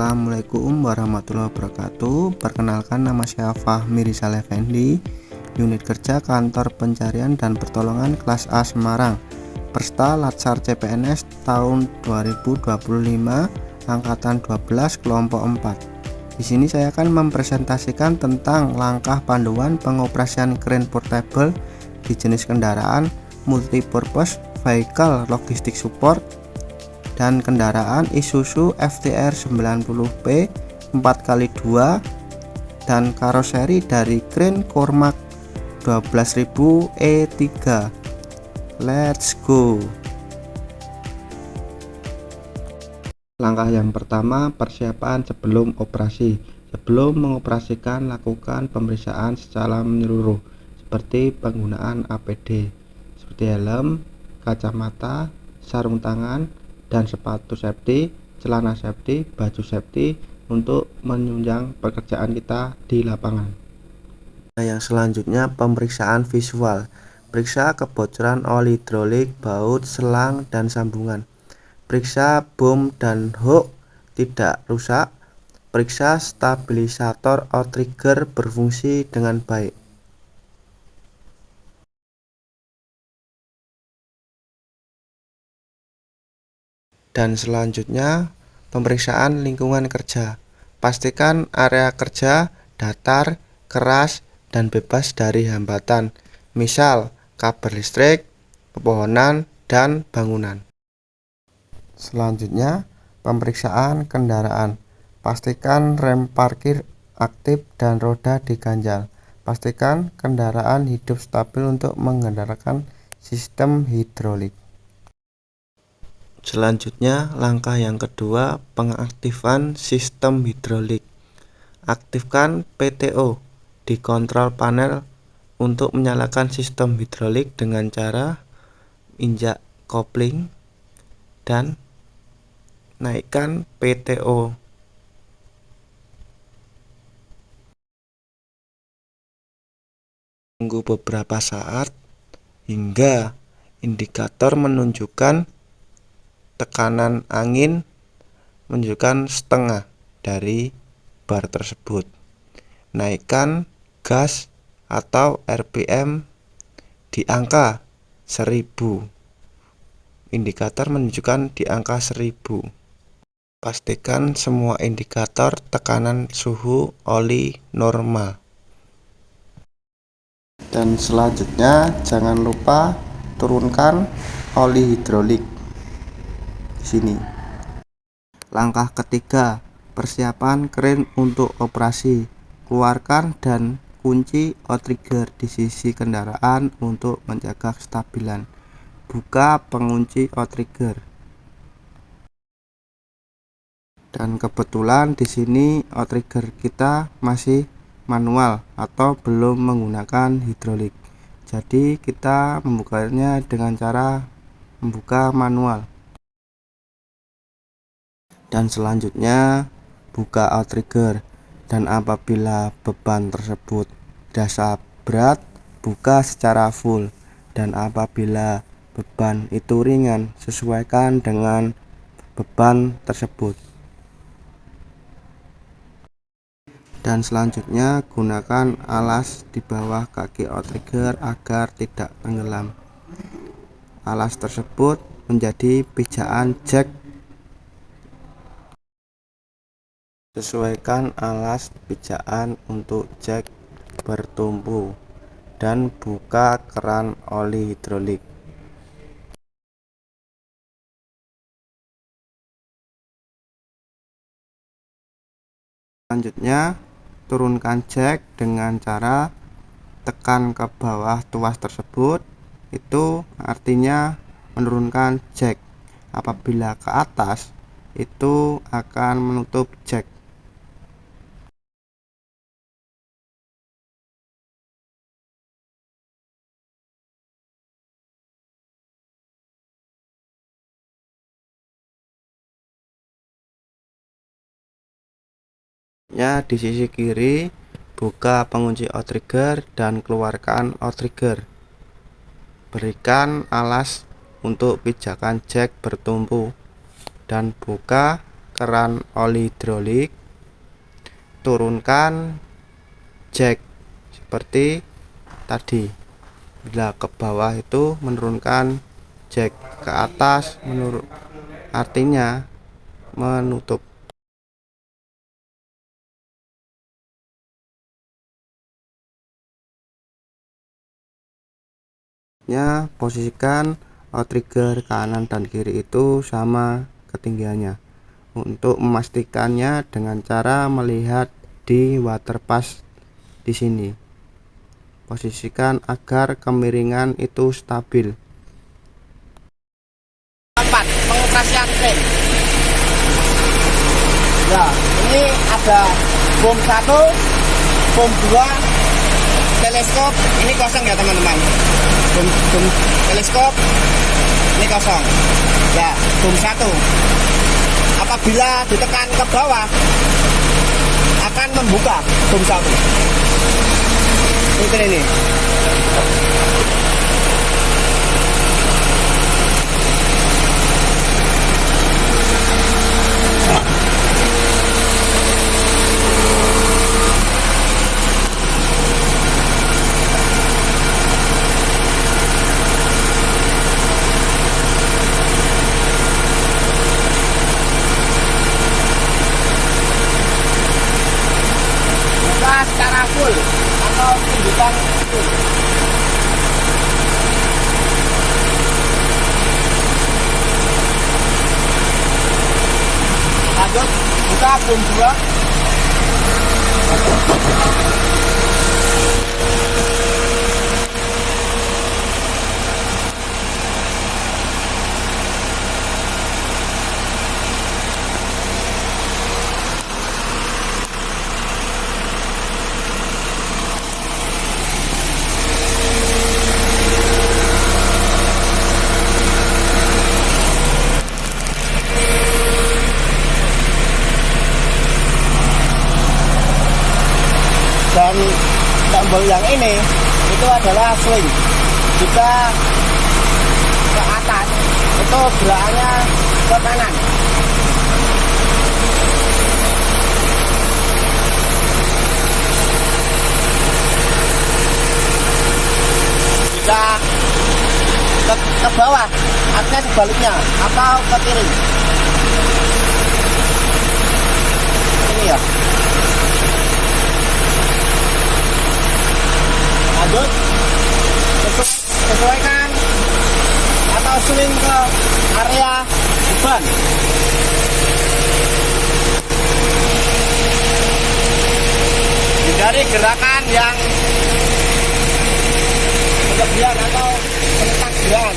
Assalamualaikum warahmatullahi wabarakatuh. Perkenalkan, nama saya Fahmi Rizal Effendi, unit kerja kantor pencarian dan pertolongan kelas A Semarang, peserta Latsar CPNS tahun 2025 angkatan 12 kelompok 4. Di sini saya akan mempresentasikan tentang langkah panduan pengoperasian crane portable di jenis kendaraan multipurpose vehicle logistic support dan kendaraan Isuzu FTR 90P 4x2 dan karoseri dari Crane Cormac 12000 E3. Let's go. Langkah yang pertama, persiapan sebelum operasi. Sebelum mengoperasikan, lakukan pemeriksaan secara menyeluruh seperti penggunaan APD seperti helm, kacamata, sarung tangan, dan sepatu safety, celana safety, baju safety untuk menunjang pekerjaan kita di lapangan. Yang selanjutnya, pemeriksaan visual. Periksa kebocoran oli hidrolik, baut, selang, dan sambungan. Periksa bom dan hook tidak rusak. Periksa stabilisator outrigger berfungsi dengan baik. Dan selanjutnya, pemeriksaan lingkungan kerja. Pastikan area kerja datar, keras, dan bebas dari hambatan, misal kabel listrik, pepohonan, dan bangunan. Selanjutnya, pemeriksaan kendaraan. Pastikan rem parkir aktif dan roda diganjal. Pastikan kendaraan hidup stabil untuk mengendalikan sistem hidrolik. Selanjutnya, langkah yang kedua, pengaktifan sistem hidrolik. Aktifkan PTO di kontrol panel untuk menyalakan sistem hidrolik dengan cara injak kopling dan naikkan PTO. Tunggu beberapa saat hingga indikator menunjukkan tekanan angin menunjukkan setengah dari bar tersebut. Naikkan gas atau RPM di angka 1000. Indikator menunjukkan di angka 1000. Pastikan semua indikator tekanan suhu oli normal. Dan selanjutnya, jangan lupa turunkan oli hidrolik di sini. Langkah ketiga, persiapan crane untuk operasi. Keluarkan dan kunci outrigger di sisi kendaraan untuk menjaga kestabilan. Buka pengunci outrigger. Dan kebetulan di sini outrigger kita masih manual atau belum menggunakan hidrolik. Jadi kita membukanya dengan cara membuka manual. Dan selanjutnya, buka outrigger, dan apabila beban tersebut dirasa berat, buka secara full, dan apabila beban itu ringan, sesuaikan dengan beban tersebut. Dan selanjutnya, gunakan alas di bawah kaki outrigger agar tidak tenggelam. Alas tersebut menjadi pijakan jack. Sesuaikan alas pijakan untuk jack bertumpu dan buka keran oli hidrolik. Selanjutnya, turunkan jack dengan cara tekan ke bawah tuas tersebut. Itu artinya menurunkan jack. Apabila ke atas, itu akan menutup jack. Di sisi kiri, buka pengunci outrigger dan keluarkan outrigger. Berikan alas untuk pijakan jack bertumpu dan buka keran oli hidrolik, turunkan jack seperti tadi. Bila ke bawah itu menurunkan jack, ke atas artinya menutup. Posisikan outrigger kanan dan kiri itu sama ketinggiannya. Untuk memastikannya dengan cara melihat di water pass di sini. Posisikan agar kemiringan itu stabil. Tempat pengoperasian kren. Ya, ini ada bom 1, bom 2, teleskop. Ini kosong ya teman-teman. Bom teleskop ini kosong. Ya, bom 1. Apabila ditekan ke bawah akan membuka bom 1. Ini. Secara full atau tunjukkan full. Lanjut buka bom 2. Dan tombol yang ini itu adalah swing. Jika ke atas itu gerakannya ke kanan. Jika ke bawah artinya sebaliknya atau ke kiri. Ini ya. Lanjut sesuaikan atau swing ke area beban. Hindari gerakan yang berlebihan atau pentakbiran.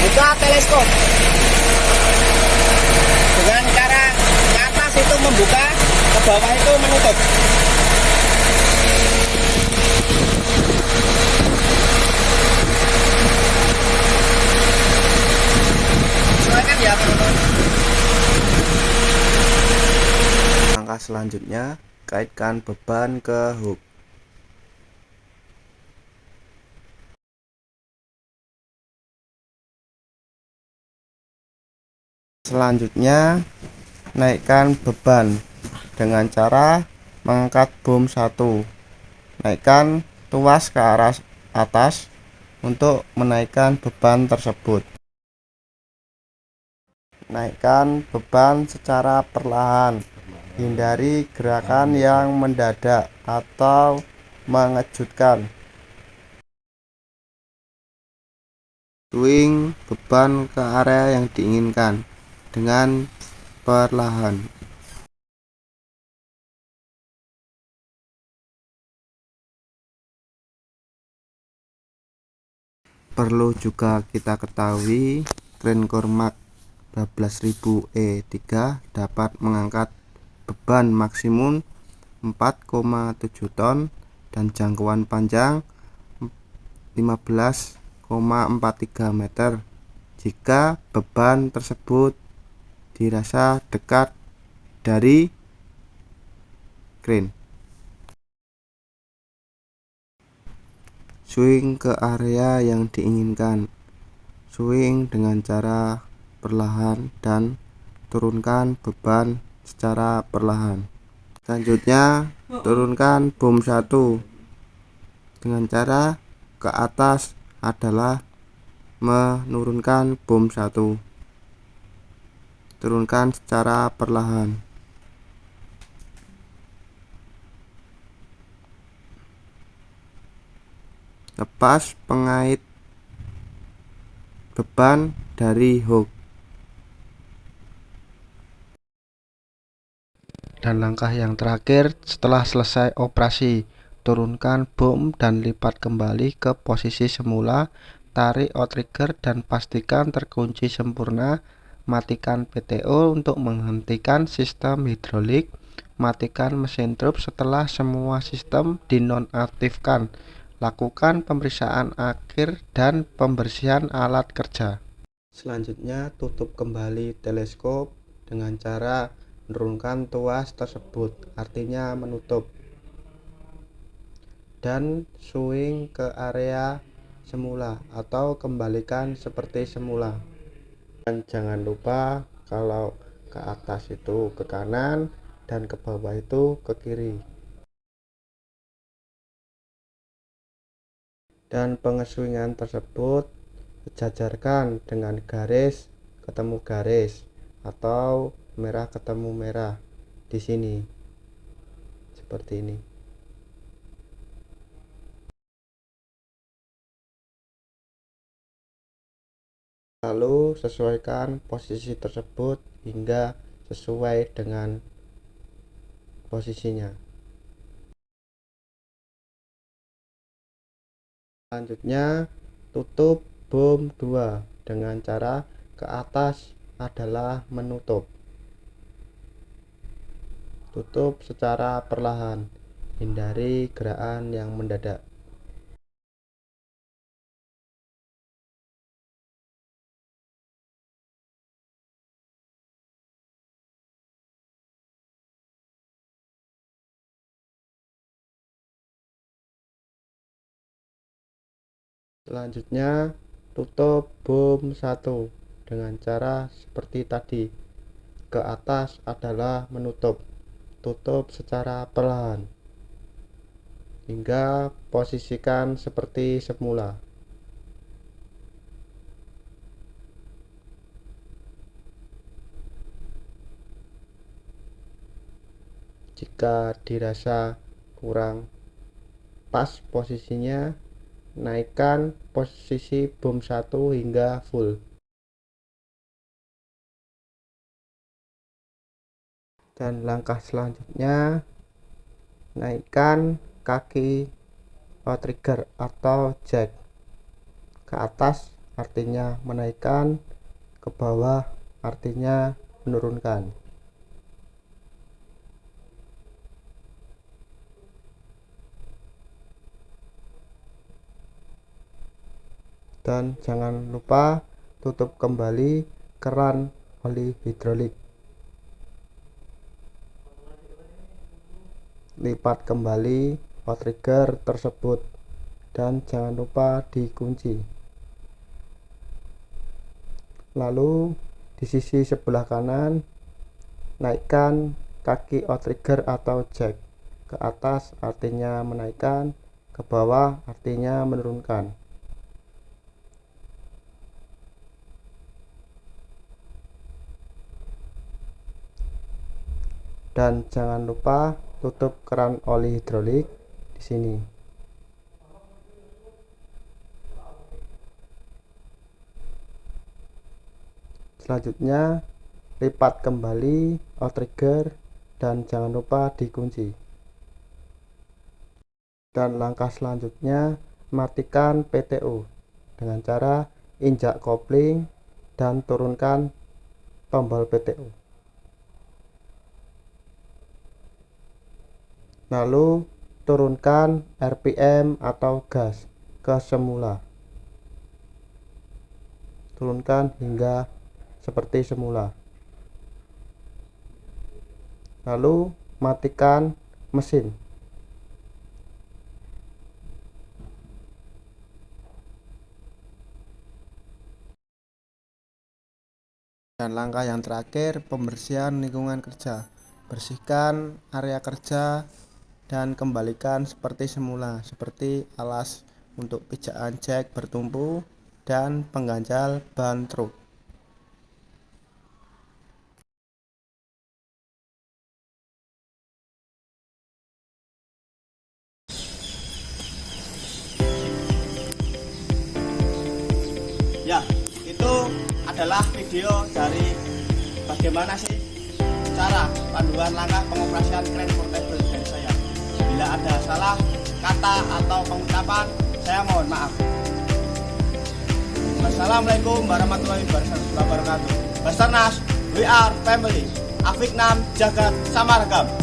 Buka teleskop dengan cara ke atas itu membuka, ke bawah itu menutup. Sesuaikan ya teman-teman. Langkah selanjutnya, kaitkan beban ke hook. Selanjutnya, naikkan beban dengan cara mengangkat bom 1. Naikkan tuas ke arah atas untuk menaikkan beban tersebut. Naikkan beban secara perlahan. Hindari gerakan yang mendadak atau mengejutkan. Swing beban ke area yang diinginkan dengan perlahan. Perlu juga kita ketahui, kren Cormac 12000E3 dapat mengangkat beban maksimum 4,7 ton dan jangkauan panjang 15,43 meter jika beban tersebut dirasa dekat dari kren. Swing ke area yang diinginkan. Swing dengan cara perlahan dan turunkan beban secara perlahan. Selanjutnya, turunkan bom 1 dengan cara ke atas adalah menurunkan bom 1. Turunkan secara perlahan. Lepas pengait beban dari hook. Dan langkah yang terakhir setelah selesai operasi, turunkan bom dan lipat kembali ke posisi semula. Tarik outrigger dan pastikan terkunci sempurna. Matikan PTO untuk menghentikan sistem hidrolik. Matikan mesin truk setelah semua sistem dinonaktifkan. Lakukan pemeriksaan akhir dan pembersihan alat kerja. Selanjutnya, tutup kembali teleskop dengan cara menurunkan tuas tersebut, artinya menutup, dan swing ke area semula atau kembalikan seperti semula. Dan jangan lupa kalau ke atas itu ke kanan dan ke bawah itu ke kiri. Dan pengeswingan tersebut sejajarkan dengan garis ketemu garis atau merah ketemu merah di sini seperti ini. Lalu sesuaikan posisi tersebut hingga sesuai dengan posisinya. Selanjutnya, tutup bom 2 dengan cara ke atas adalah menutup. Tutup secara perlahan, hindari gerakan yang mendadak. Selanjutnya, tutup bom 1 dengan cara seperti tadi. Ke atas adalah menutup. Tutup secara perlahan hingga posisikan seperti semula. Jika dirasa kurang pas posisinya, naikkan posisi bom 1 hingga full. Dan langkah selanjutnya, naikkan kaki outrigger atau jack. Ke atas artinya menaikkan, ke bawah artinya menurunkan. Dan jangan lupa tutup kembali keran oli hidrolik. Lipat kembali outrigger tersebut dan jangan lupa dikunci. Lalu di sisi sebelah kanan, naikkan kaki outrigger atau jack. Ke atas artinya menaikkan, ke bawah artinya menurunkan. Dan jangan lupa tutup keran oli hidrolik di sini. Selanjutnya, lipat kembali outrigger dan jangan lupa dikunci. Dan langkah selanjutnya, matikan PTO dengan cara injak kopling dan turunkan tombol PTO. Lalu turunkan RPM atau gas ke semula. Turunkan hingga seperti semula. lalu matikan mesin. Dan langkah yang terakhir, pembersihan lingkungan kerja. Bersihkan area kerja dan kembalikan seperti semula, seperti alas untuk pijakan jek bertumpu dan pengganjal ban truk. Ya, itu adalah video dari bagaimana sih cara panduan langkah pengoperasian crane portable dari saya. Bila ada salah kata atau pengucapan, saya mohon maaf. Wassalamualaikum warahmatullahi wabarakatuh. Basarnas, we are family. Afiknam Jagat Samaragam.